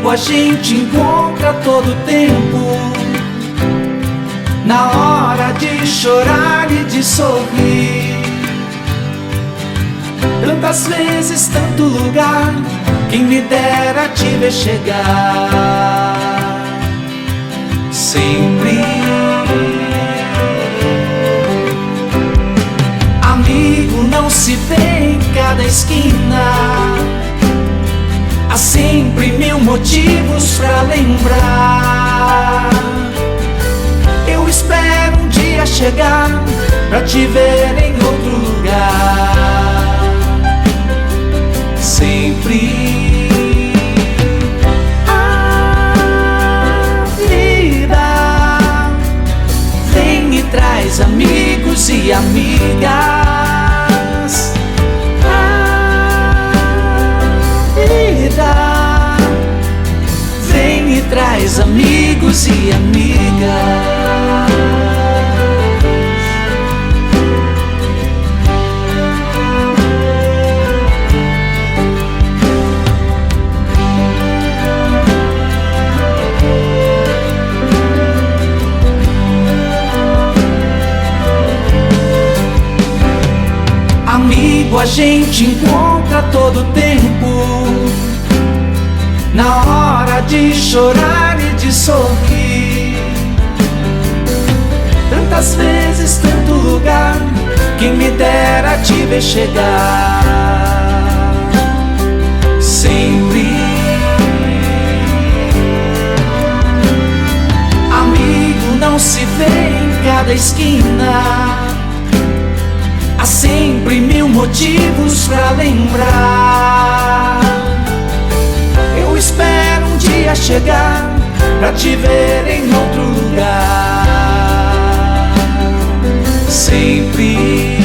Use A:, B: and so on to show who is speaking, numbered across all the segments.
A: amigo a gente encontra todo tempo, na hora de chorar e de sorrir. Tantas vezes, tanto lugar, quem me dera te ver chegar. Sempre amigo não se vê em cada esquina. Há sempre mil motivos pra lembrar. Eu espero um dia chegar pra te ver em outro lugar. Sempre a vida vem e traz amigos e amigas. Vem e traz amigos e amigas. Amigo a gente encontra todo tempo, na hora de chorar e de sorrir. Tantas vezes, tanto lugar, quem me dera te ver chegar. Sempre amigo não se vê em cada esquina. Há sempre mil motivos pra lembrar. Eu espero um dia chegar pra te ver em outro lugar. Sempre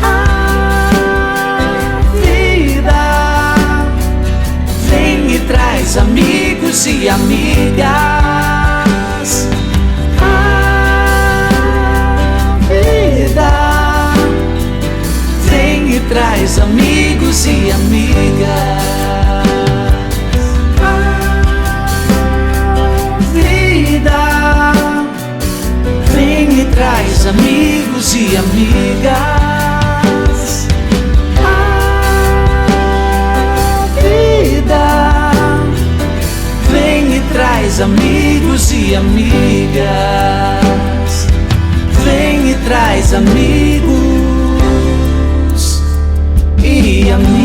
A: a vida vem e traz amigos e amigas. Vem e traz amigos e amigas. A vida vem e traz amigos e amigas. A vida vem e traz amigos e amigas. Vem e traz amigos e amigas.